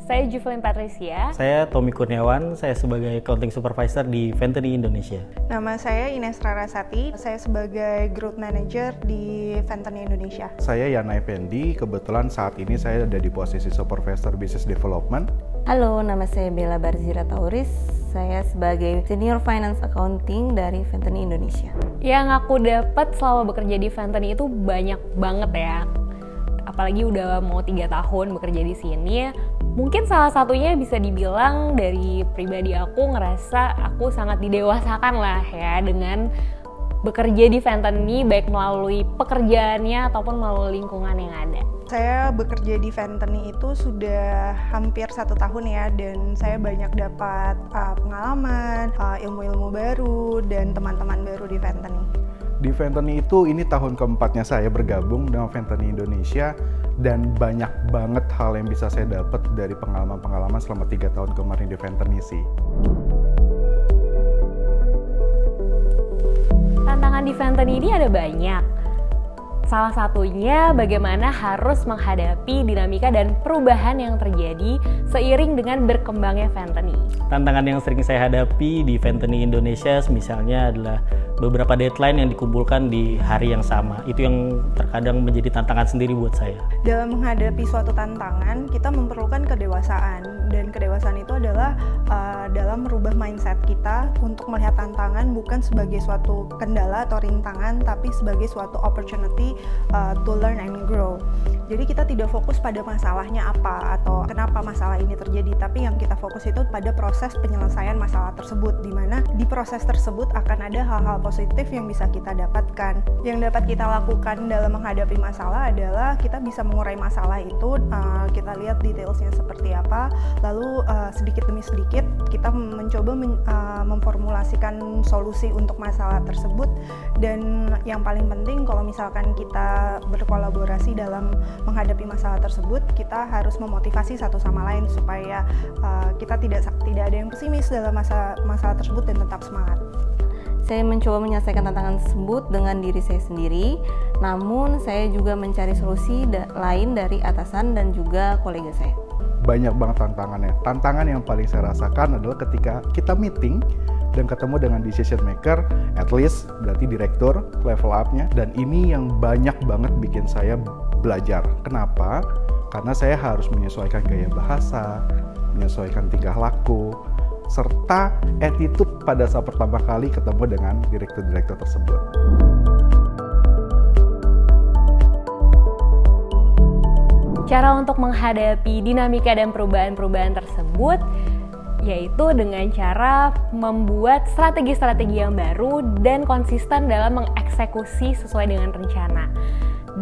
Saya Juvelin Patricia. Saya Tommy Kurniawan, saya sebagai Accounting Supervisor di Ventani Indonesia. Nama saya Ines Rarasati, saya sebagai Growth Manager di Ventani Indonesia. Saya Yana Effendi, kebetulan saat ini saya ada di posisi Supervisor Business Development. Halo, nama saya Bella Barzira Tauris, saya sebagai Senior Finance Accounting dari Ventani Indonesia. Yang aku dapat selama bekerja di Ventani itu banyak banget ya. Apalagi udah mau 3 tahun bekerja di sini. Mungkin salah satunya bisa dibilang dari pribadi aku ngerasa aku sangat didewasakan lah ya dengan bekerja di Ventani, baik melalui pekerjaannya ataupun melalui lingkungan yang ada. Saya bekerja di Ventani itu sudah hampir 1 tahun ya, dan saya banyak dapat pengalaman, ilmu-ilmu baru, dan teman-teman baru di Ventani. Di Ventani itu ini tahun keempatnya saya bergabung dengan Ventani Indonesia, dan banyak banget hal yang bisa saya dapat dari pengalaman-pengalaman selama 3 tahun kemarin di Ventani sih. Tantangan di Ventani ini ada banyak. Salah satunya bagaimana harus menghadapi dinamika dan perubahan yang terjadi seiring dengan berkembangnya Ventani. Tantangan yang sering saya hadapi di Ventani Indonesia misalnya adalah beberapa deadline yang dikumpulkan di hari yang sama. Itu yang terkadang menjadi tantangan sendiri buat saya. Dalam menghadapi suatu tantangan, kita memerlukan kedewasaan, dan kedewasaan itu adalah dalam merubah mindset kita untuk melihat tantangan bukan sebagai suatu kendala atau rintangan, tapi sebagai suatu opportunity to learn and grow. Jadi kita tidak fokus pada masalahnya apa atau kenapa masalah ini terjadi, tapi yang kita fokus itu pada proses penyelesaian masalah tersebut, di mana di proses tersebut akan ada hal-hal positif yang bisa kita dapatkan. Yang dapat kita lakukan dalam menghadapi masalah adalah kita bisa mengurai masalah itu, kita lihat detailsnya seperti apa, lalu sedikit demi sedikit kita mencoba memformulasikan solusi untuk masalah tersebut. Dan yang paling penting, kalau misalkan kita berkolaborasi dalam menghadapi masalah tersebut, kita harus memotivasi satu sama lain supaya kita tidak ada yang pesimis dalam masalah tersebut dan tetap semangat. Saya mencoba menyelesaikan tantangan tersebut dengan diri saya sendiri, namun saya juga mencari solusi lain dari atasan dan juga kolega saya. Banyak banget tantangannya. Tantangan yang paling saya rasakan adalah ketika kita meeting dan ketemu dengan decision maker, at least berarti direktur level up-nya, dan ini yang banyak banget bikin saya belajar. Kenapa? Karena saya harus menyesuaikan gaya bahasa, menyesuaikan tingkah laku, serta attitude pada saat pertama kali ketemu dengan direktur-direktur tersebut. Cara untuk menghadapi dinamika dan perubahan-perubahan tersebut yaitu dengan cara membuat strategi-strategi yang baru dan konsisten dalam mengeksekusi sesuai dengan rencana.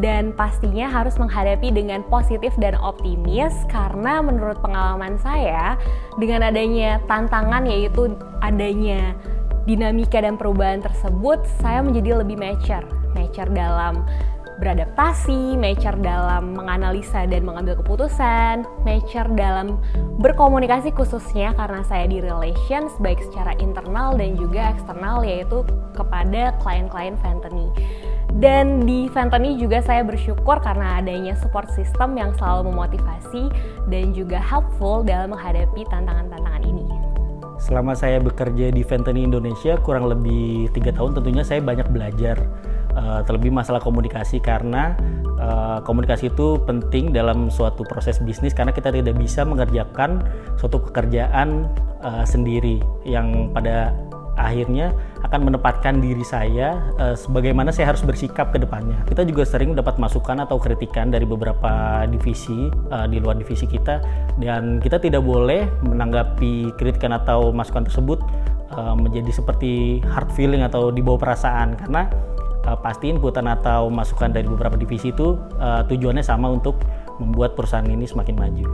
Dan pastinya harus menghadapi dengan positif dan optimis, karena menurut pengalaman saya, dengan adanya tantangan yaitu adanya dinamika dan perubahan tersebut, saya menjadi lebih mature dalam beradaptasi, mature dalam menganalisa dan mengambil keputusan, mature dalam berkomunikasi, khususnya karena saya di relations baik secara internal dan juga eksternal, yaitu kepada klien-klien Ventani. Dan di Ventani juga saya bersyukur karena adanya support system yang selalu memotivasi dan juga helpful dalam menghadapi tantangan-tantangan ini. Selama saya bekerja di Ventani Indonesia kurang lebih 3 tahun, tentunya saya banyak belajar, terlebih masalah komunikasi, karena komunikasi itu penting dalam suatu proses bisnis, karena kita tidak bisa mengerjakan suatu pekerjaan sendiri yang pada akhirnya akan menempatkan diri saya sebagaimana saya harus bersikap ke depannya. Kita juga sering mendapat masukan atau kritikan dari beberapa divisi di luar divisi kita, dan kita tidak boleh menanggapi kritikan atau masukan tersebut menjadi seperti hard feeling atau dibawa perasaan, karena pasti inputan atau masukan dari beberapa divisi itu tujuannya sama untuk membuat perusahaan ini semakin maju.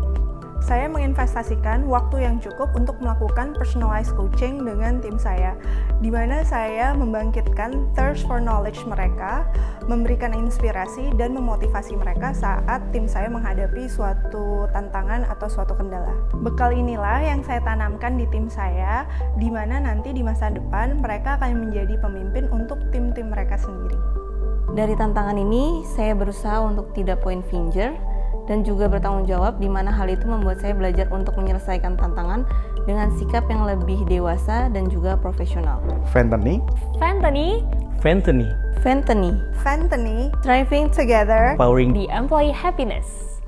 Saya menginvestasikan waktu yang cukup untuk melakukan personalized coaching dengan tim saya, di mana saya membangkitkan thirst for knowledge mereka, memberikan inspirasi dan memotivasi mereka saat tim saya menghadapi suatu tantangan atau suatu kendala. Bekal inilah yang saya tanamkan di tim saya, di mana nanti di masa depan mereka akan menjadi pemimpin untuk tim-tim mereka sendiri. Dari tantangan ini, saya berusaha untuk tidak point finger dan juga bertanggung jawab, di mana hal itu membuat saya belajar untuk menyelesaikan tantangan dengan sikap yang lebih dewasa dan juga profesional. Fentany, Fentany, Fentany, Fentany, Fentany, Thriving together. powering the employee happiness.